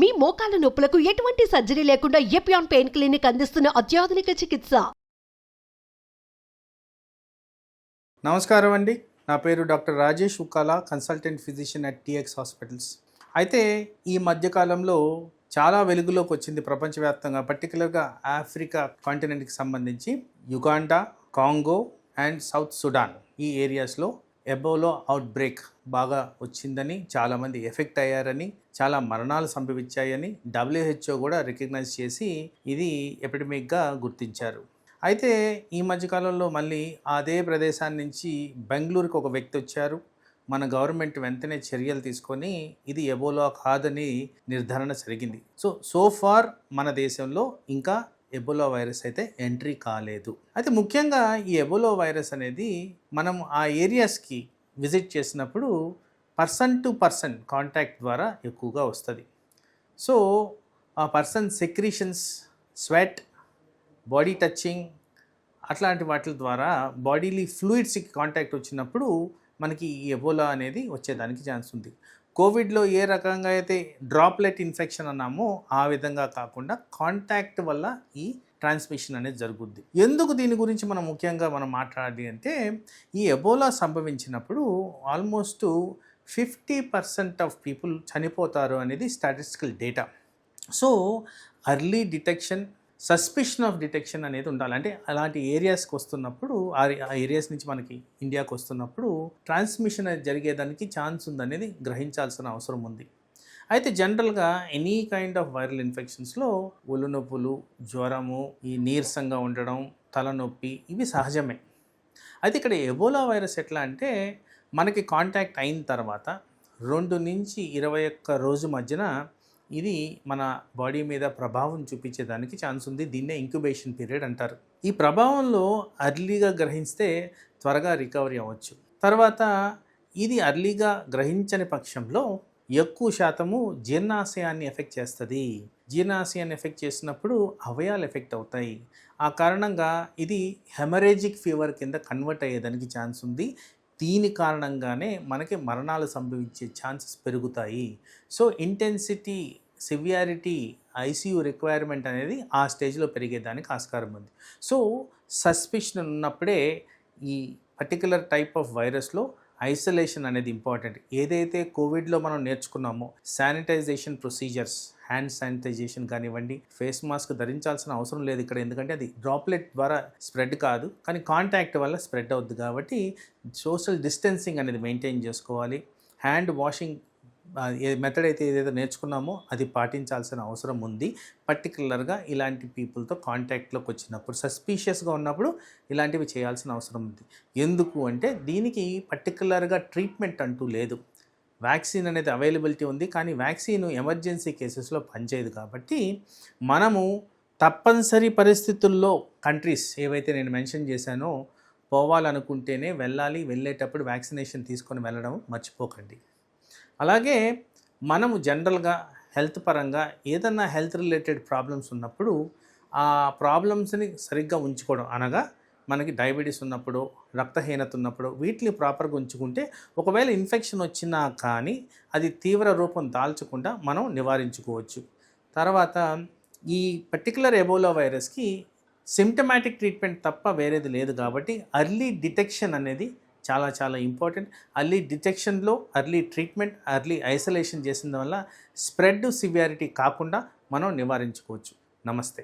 మీ మోకాల నొప్పులకు ఎటువంటి సర్జరీ లేకుండా ఎపియాన్ పెయిన్ క్లినిక్ అందిస్తున్న అత్యాధునిక చికిత్స. నమస్కారం అండి. నా పేరు doctor Rajesh Ukkala, consultant physician at TX hospitals. అయితే ఈ మధ్యకాలంలో చాలా వెలుగులోకి వచ్చింది ప్రపంచవ్యాప్తంగా, పర్టికులర్గా ఆఫ్రికా కాంటినెంట్కి సంబంధించి Uganda, Congo and south Sudan ఈ ఏరియాస్లో ఎబోలా అవుట్ బ్రేక్ బాగా వచ్చిందని, చాలామంది ఎఫెక్ట్ అయ్యారని, చాలా మరణాలు సంభవించాయని WHO కూడా రికగ్నైజ్ చేసి ఇది ఎపిడమిక్గా గుర్తించారు. అయితే ఈ మధ్యకాలంలో మళ్ళీ అదే ప్రదేశాన్ని నుంచి బెంగళూరుకి ఒక వ్యక్తి వచ్చారు. మన గవర్నమెంట్ వెంటనే చర్యలు తీసుకొని ఇది ఎబోలా కాదని నిర్ధారణ జరిగింది. సో ఫార్ మన దేశంలో ఇంకా ఎబోలా వైరస్ అయితే ఎంట్రీ కాలేదు. అయితే ముఖ్యంగా ఈ ఎబోలా వైరస్ అనేది మనం ఆ ఏరియాస్కి విజిట్ చేసినప్పుడు పర్సన్ టు పర్సన్ కాంటాక్ట్ ద్వారా ఎక్కువగా వస్తుంది. సో ఆ person secretions, sweat, body touching అట్లాంటి వాటి ద్వారా బాడీలీ ఫ్లూయిడ్స్కి కాంటాక్ట్ వచ్చినప్పుడు మనకి ఈ ఎబోలా అనేది వచ్చేదానికి ఛాన్స్ ఉంది. కోవిడ్లో ఏ రకంగా అయితే డ్రాప్లెట్ ఇన్ఫెక్షన్ అన్నామో ఆ విధంగా కాకుండా కాంటాక్ట్ వల్ల ఈ ట్రాన్స్మిషన్ అనేది జరుగుద్ది. ఎందుకు దీని గురించి మనం ముఖ్యంగా మాట్లాడాలి అంటే, ఈ ఎబోలా సంభవించినప్పుడు ఆల్మోస్ట్ 50% ఆఫ్ పీపుల్ చనిపోతారు అనేది statistical data. So early detection, suspicion of detection అనేది ఉండాలి. అంటే అలాంటి ఏరియాస్కి వస్తున్నప్పుడు, ఆ ఏరియాస్ నుంచి మనకి ఇండియాకి వస్తున్నప్పుడు ట్రాన్స్మిషన్ అనేది జరిగేదానికి ఛాన్స్ ఉందనేది గ్రహించాల్సిన అవసరం ఉంది. అయితే జనరల్గా ఎనీ కైండ్ ఆఫ్ వైరల్ ఇన్ఫెక్షన్స్లో ఒళ్ళు నొప్పులు, జ్వరము, ఈ నీరసంగా ఉండడం, తలనొప్పి ఇవి సహజమే. అయితే ఇక్కడ ఎబోలా వైరస్ ఎట్లా అంటే, మనకి కాంటాక్ట్ అయిన తర్వాత 2 నుంచి 21 రోజు మధ్యన ఇది మన బాడీ మీద ప్రభావం చూపించేదానికి ఛాన్స్ ఉంది. దీన్నే ఇంక్యుబేషన్ పీరియడ్ అంటారు. ఈ ప్రభావంలో అర్లీగా గ్రహిస్తే త్వరగా రికవరీ అవ్వచ్చు. తర్వాత ఇది అర్లీగా గ్రహించని పక్షంలో ఎక్కువ శాతము జీర్ణాశయాన్ని ఎఫెక్ట్ చేస్తుంది. జీర్ణాశయాన్ని ఎఫెక్ట్ చేసినప్పుడు అవయాలు ఎఫెక్ట్ అవుతాయి. ఆ కారణంగా ఇది హెమరేజిక్ ఫీవర్ కింద కన్వర్ట్ అయ్యేదానికి ఛాన్స్ ఉంది. దీని కారణంగానే మనకి మరణాలు సంభవించే ఛాన్సెస్ పెరుగుతాయి. So intensity, severity, ICU requirement అనేది ఆ స్టేజ్లో పెరిగేదానికి ఆస్కారం ఉంది. సో సస్పిషన్ ఉన్నప్పుడే ఈ పర్టికులర్ టైప్ ఆఫ్ వైరస్లో ఐసోలేషన్ అనేది ఇంపార్టెంట్. ఏదైతే కోవిడ్లో మనం నేర్చుకున్నామో శానిటైజేషన్ ప్రొసీజర్స్, హ్యాండ్ శానిటైజేషన్ కానివ్వండి, ఫేస్ మాస్క్ ధరించాల్సిన అవసరం లేదు ఇక్కడ. ఎందుకంటే అది డ్రాప్లెట్ ద్వారా స్ప్రెడ్ కాదు, కానీ కాంటాక్ట్ వల్ల స్ప్రెడ్ అవుద్ది. కాబట్టి సోషల్ డిస్టెన్సింగ్ అనేది మెయింటైన్ చేసుకోవాలి. హ్యాండ్ వాషింగ్ ఏ మెథడ్ అయితే ఏదైతే నేర్చుకున్నామో అది పాటించాల్సిన అవసరం ఉంది. పర్టికులర్గా ఇలాంటి పీపుల్తో కాంటాక్ట్లోకి వచ్చినప్పుడు, సస్పీషియస్గా ఉన్నప్పుడు ఇలాంటివి చేయాల్సిన అవసరం ఉంది. ఎందుకు అంటే దీనికి పర్టికులర్గా ట్రీట్మెంట్ అంటూ లేదు. వ్యాక్సిన్ అనేది అవైలబిలిటీ ఉంది, కానీ వ్యాక్సిన్ ఎమర్జెన్సీ కేసెస్లో పనిచేయదు. కాబట్టి మనము తప్పనిసరి పరిస్థితుల్లో కంట్రీస్ ఏవైతే నేను మెన్షన్ చేశానో పోవాలనుకుంటేనే వెళ్ళాలి. వెళ్ళేటప్పుడు వ్యాక్సినేషన్ తీసుకొని వెళ్ళడం మర్చిపోకండి. అలాగే మనము జనరల్గా హెల్త్ పరంగా ఏదన్నా హెల్త్ రిలేటెడ్ ప్రాబ్లమ్స్ ఉన్నప్పుడు ఆ ప్రాబ్లమ్స్ని సరిగ్గా ఉంచుకోవడం, అనగా మనకి డయాబెటీస్ ఉన్నప్పుడు, రక్తహీనత ఉన్నప్పుడు వీటిని ప్రాపర్గా ఉంచుకుంటే ఒకవేళ ఇన్ఫెక్షన్ వచ్చినా కానీ అది తీవ్ర రూపం దాల్చకుండా మనం నివారించుకోవచ్చు. తర్వాత ఈ పర్టికులర్ ఎబోలా వైరస్కి సిమ్టమాటిక్ ట్రీట్మెంట్ తప్ప వేరేది లేదు. కాబట్టి అర్లీ డిటెక్షన్ అనేది చాలా చాలా ఇంపార్టెంట్. అర్లీ డిటెక్షన్లో అర్లీ ట్రీట్మెంట్, అర్లీ ఐసోలేషన్ చేసిన వల్ల స్ప్రెడ్, సివియారిటీ కాకుండా మనం నివారించుకోవచ్చు. నమస్తే.